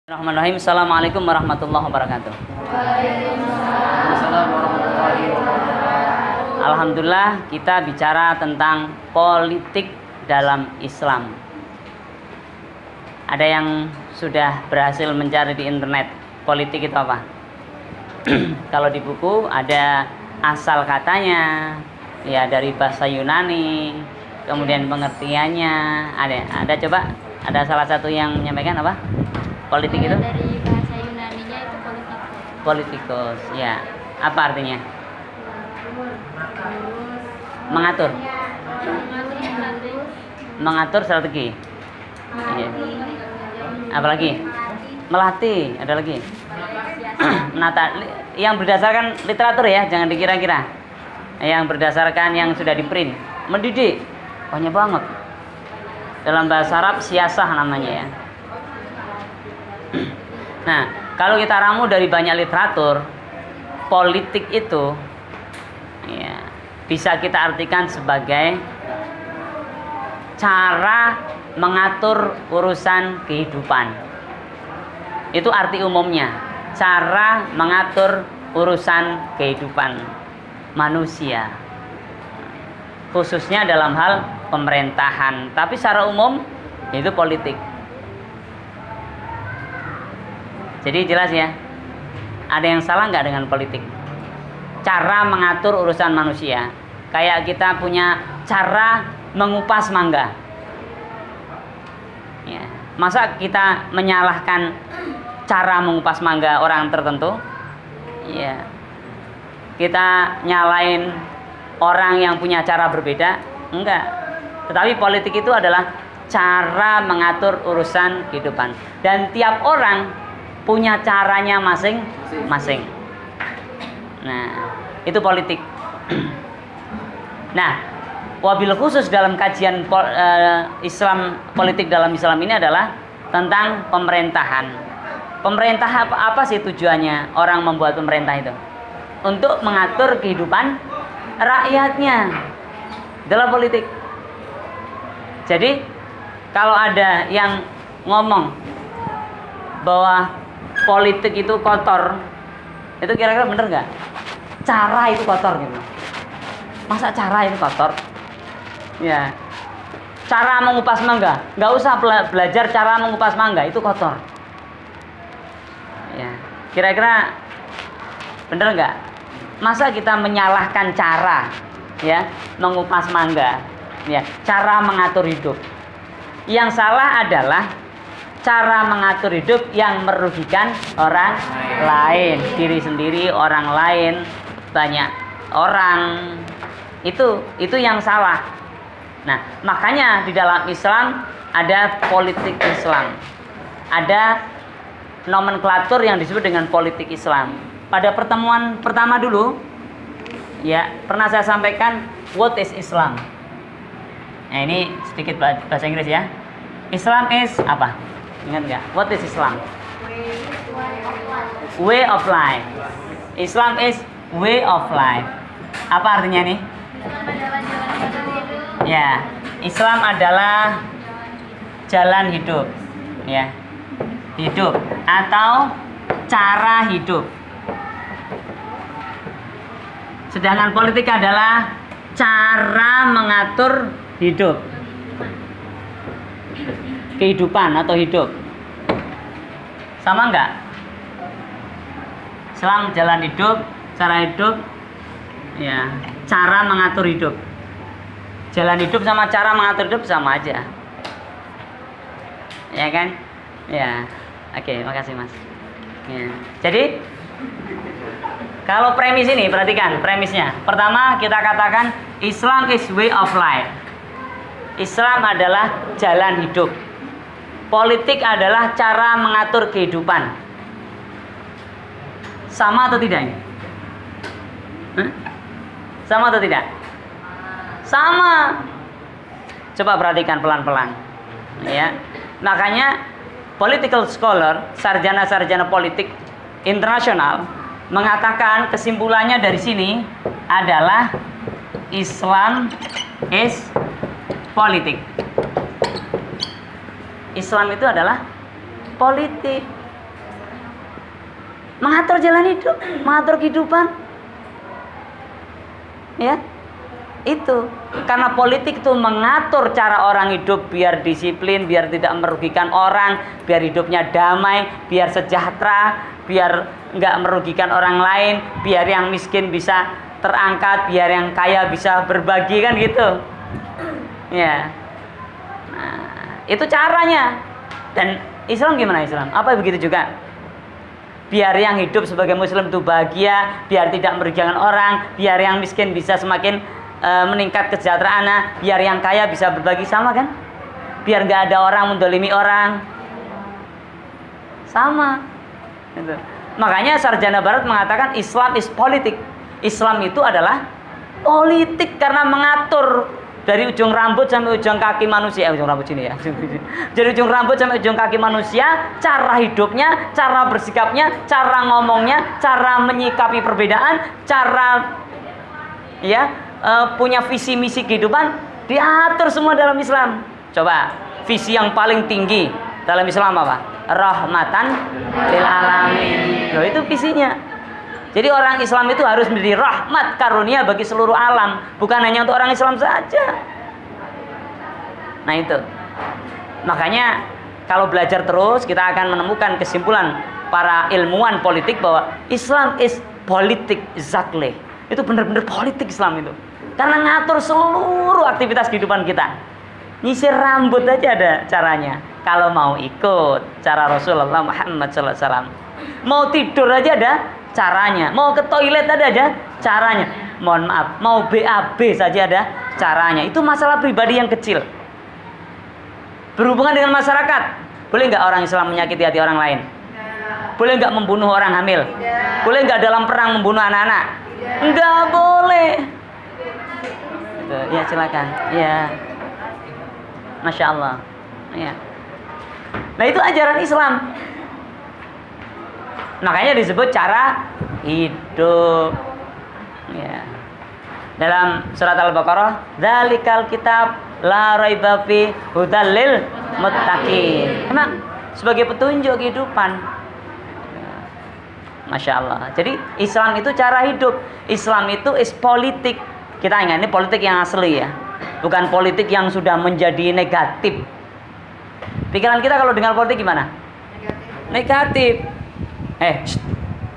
Bismillahirrahmanirrahim. Assalamualaikum warahmatullahi wabarakatuh. Waalaikumsalam warahmatullahi wabarakatuh. Alhamdulillah, kita bicara tentang politik dalam Islam. Ada yang sudah berhasil mencari di internet politik itu apa? Kalau di buku ada asal katanya, ya dari bahasa Yunani, kemudian pengertiannya ada coba ada salah satu yang menyampaikan apa? Politik itu? Dari bahasa Yunaninya itu politikus. Politikus, ya. Apa artinya? Mengatur. Mengatur strategi. Iya. Apalagi? Melatih. Ada lagi? Menata. Yang berdasarkan literatur ya, jangan dikira-kira. Yang berdasarkan yang sudah di print. Mendidik. Banyak banget. Dalam bahasa Arab siasah namanya ya. Nah, kalau kita ramu dari banyak literatur, politik itu ya, bisa kita artikan sebagai cara mengatur urusan kehidupan. Itu arti umumnya, cara mengatur urusan kehidupan manusia, khususnya dalam hal pemerintahan. Tapi secara umum itu politik. Jadi jelas ya, ada yang salah nggak dengan politik? Cara mengatur urusan manusia. Kayak kita punya cara mengupas mangga. Ya. Masa kita menyalahkan cara mengupas mangga orang tertentu? Ya. Kita nyalain orang yang punya cara berbeda? Enggak. Tetapi politik itu adalah cara mengatur urusan kehidupan. Dan tiap orang punya caranya masing-masing. Nah, itu politik. Nah, wabil khusus dalam kajian Islam, politik dalam Islam ini adalah tentang pemerintahan. Pemerintah apa sih tujuannya orang membuat pemerintah itu? Untuk mengatur kehidupan rakyatnya dalam politik. Jadi, kalau ada yang ngomong bahwa politik itu kotor, itu kira-kira bener nggak? Cara itu kotor gitu. Masa cara itu kotor? Ya. Cara mengupas mangga, nggak usah belajar cara mengupas mangga, itu kotor. Ya. Kira-kira bener nggak? Masa kita menyalahkan cara, ya, mengupas mangga, ya, cara mengatur hidup? Yang salah adalah cara mengatur hidup yang merugikan orang lain, diri sendiri, orang lain, banyak orang. Itu yang salah. Nah, makanya di dalam Islam ada politik Islam. Ada nomenklatur yang disebut dengan politik Islam. Pada pertemuan pertama dulu, ya, pernah saya sampaikan what is Islam. Nah, ini sedikit bahasa Inggris ya. Islam is apa? Ingat nggak? What is Islam? Way of life. Islam is way of life. Apa artinya nih? Ya, Islam adalah jalan hidup. Ya, hidup atau cara hidup. Sedangkan politik adalah cara mengatur hidup. Kehidupan atau hidup. Sama enggak? Islam jalan hidup, cara hidup, ya, cara mengatur hidup. Jalan hidup sama cara mengatur hidup sama aja. Ya kan? Ya. Oke, makasih Mas. Ya. Jadi kalau premis ini perhatikan premisnya. Pertama kita katakan Islam is way of life. Islam adalah jalan hidup. Politik adalah cara mengatur kehidupan. Sama atau tidak ini? Sama atau tidak? Sama. Coba perhatikan pelan-pelan. Ya. Makanya political scholar, sarjana-sarjana politik internasional mengatakan kesimpulannya dari sini adalah Islam is politik. Islam itu adalah politik. mengatur jalan hidup, mengatur kehidupan. Ya, itu karena politik itu mengatur cara orang hidup biar disiplin, biar tidak merugikan orang, biar hidupnya damai, biar sejahtera, biar nggak merugikan orang lain, biar yang miskin bisa terangkat, biar yang kaya bisa berbagi, kan gitu. Ya, nah, itu caranya. Dan Islam gimana Islam? Apa begitu juga? Biar yang hidup sebagai muslim itu bahagia, biar tidak merugikan orang, biar yang miskin bisa semakin meningkat kesejahteraannya, biar yang kaya bisa berbagi, sama kan? Biar nggak ada orang mendolimi orang, sama gitu. Makanya sarjana barat mengatakan Islam is politik. Islam itu adalah politik karena mengatur dari ujung rambut sampai ujung kaki manusia, ujung rambut sini ya. Dari ujung rambut sampai ujung kaki manusia, cara hidupnya, cara bersikapnya, cara ngomongnya, cara menyikapi perbedaan, cara ya punya visi misi kehidupan diatur semua dalam Islam. Coba visi yang paling tinggi dalam Islam apa? Rahmatan lil alamin. Loh, itu visinya. Jadi orang Islam itu harus menjadi rahmat karunia bagi seluruh alam, bukan hanya untuk orang Islam saja. Nah itu. Makanya kalau belajar terus kita akan menemukan kesimpulan para ilmuwan politik bahwa Islam is politik exactly. Itu benar-benar politik Islam itu. Karena ngatur seluruh aktivitas kehidupan kita. Nyisir rambut aja ada caranya. Kalau mau ikut cara Rasulullah Muhammad SAW. Mau tidur aja ada caranya. Mau ke toilet ada caranya. Mohon maaf, mau BAB saja ada caranya. Itu masalah pribadi yang kecil. Berhubungan dengan masyarakat, boleh nggak orang Islam menyakiti hati orang lain? Boleh nggak membunuh orang hamil? Boleh nggak dalam perang membunuh anak-anak? Nggak boleh. Ya silakan. Ya, Masya Allah. Ya. Nah itu ajaran Islam. Makanya disebut cara hidup. Ya. Dalam surat Al-Baqarah, "Dzalikal kitab la raiba fi hudal lil muttaqin." Emang sebagai petunjuk kehidupan. Masya Allah. Jadi Islam itu cara hidup. Islam itu is politik. Kita ingat ini politik yang asli ya. Bukan politik yang sudah menjadi negatif. Pikiran kita kalau dengar politik gimana? Negatif.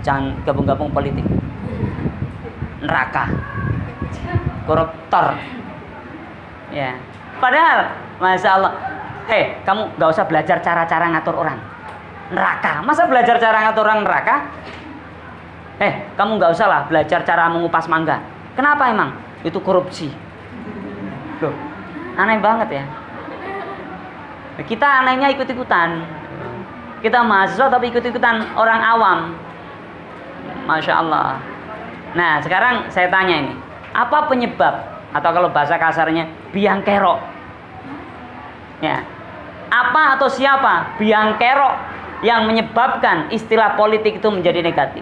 Jangan gabung-gabung politik. Neraka. Koruptor. Ya. Padahal, Masya Allah. Kamu gak usah belajar cara-cara ngatur orang. Neraka. Masa belajar cara ngatur orang neraka? Kamu gak usah lah belajar cara mengupas mangga. Kenapa emang? Itu korupsi. Loh, aneh banget ya. Kita anehnya ikut-ikutan. Kita mahasiswa tapi ikut-ikutan orang awam. Masya Allah. Nah sekarang saya tanya ini, apa penyebab, atau kalau bahasa kasarnya biang kerok, ya, apa atau siapa biang kerok yang menyebabkan istilah politik itu menjadi negatif?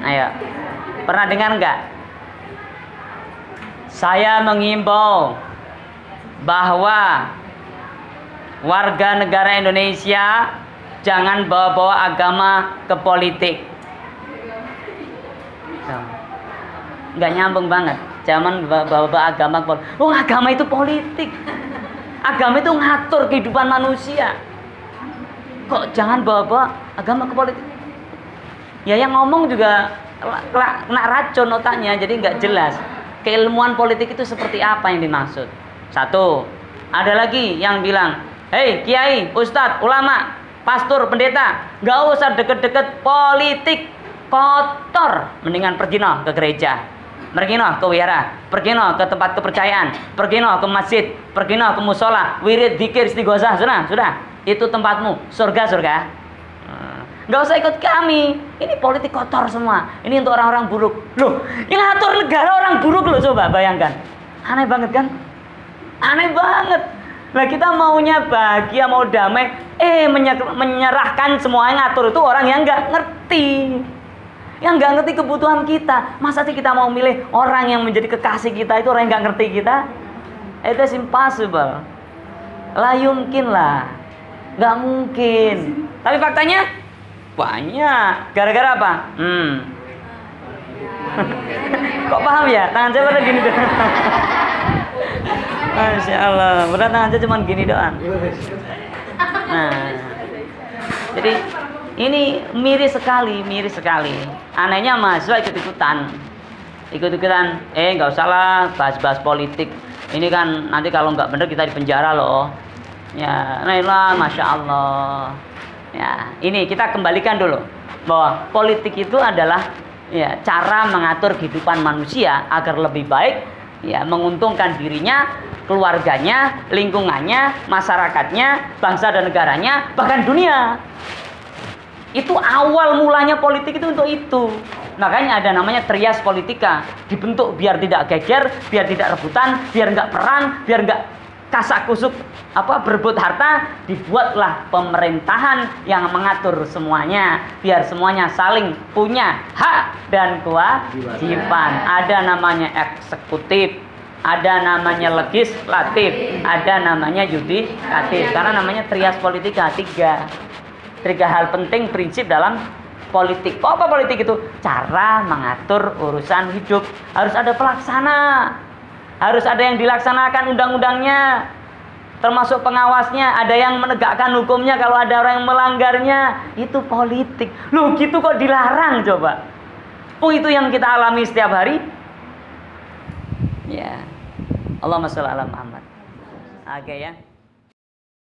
Ayo, pernah dengar nggak? Saya mengimbau bahwa warga negara Indonesia jangan bawa-bawa agama ke politik. Nggak nyambung banget. Jangan bawa-bawa agama ke politik. Agama itu politik. Agama itu ngatur kehidupan manusia. Kok jangan bawa-bawa agama ke politik? Ya yang ngomong juga kena racun otaknya, jadi nggak jelas. Keilmuan politik itu seperti apa yang dimaksud? Satu, ada lagi yang bilang, hei kiai, ustadz, ulama, pastor, pendeta, gak usah deket-deket politik, kotor. Mendingan pergi no ke gereja, pergi no ke wihara, pergi no ke tempat kepercayaan, pergi no ke masjid, pergi no ke musola, wirid, dzikir, istighosah, sudah, itu tempatmu, surga. Gak usah ikut kami, ini politik kotor semua, ini untuk orang-orang buruk. Loh, yang ngatur negara orang buruk loh, coba bayangkan. Aneh banget kan? Aneh banget. Nah kita maunya bahagia, mau damai, menyerahkan semuanya ngatur itu orang yang nggak ngerti, yang nggak ngerti kebutuhan kita. Masa sih kita mau milih orang yang menjadi kekasih kita itu orang yang nggak ngerti kita? Itu impossible, la yumkin lah, nggak mungkin. Tapi faktanya Banyak. Gara-gara apa? Kok paham ya? Tangan saya pada gini doang. Masya Allah. Berat tangan saya cuma gini doang. Nah, jadi ini miris sekali. Anehnya mahasiswa ikut-ikutan. Nggak usah lah bahas-bahas politik. Ini kan nanti kalau nggak bener kita di penjara loh. Ya, nah, Masya Allah. Ya, ini kita kembalikan dulu bahwa politik itu adalah ya cara mengatur kehidupan manusia agar lebih baik, ya menguntungkan dirinya, keluarganya, lingkungannya, masyarakatnya, bangsa dan negaranya, bahkan dunia. Itu awal mulanya politik itu untuk itu. Makanya ada namanya trias politika, dibentuk biar tidak geger, biar tidak rebutan, biar nggak perang, biar nggak kasak kusuk berebut harta, dibuatlah pemerintahan yang mengatur semuanya biar semuanya saling punya hak dan kewajiban. Ada namanya eksekutif, ada namanya legislatif, ada namanya yudikatif. Karena namanya trias politika, tiga hal penting prinsip dalam politik. Apa politik itu? Cara mengatur urusan hidup. Harus ada pelaksana, harus ada yang dilaksanakan undang-undangnya, termasuk pengawasnya, ada yang menegakkan hukumnya kalau ada orang yang melanggarnya. Itu politik. Loh gitu kok dilarang coba? Itu yang kita alami setiap hari. Ya. Allahumma sholli ala Muhammad. Oke ya.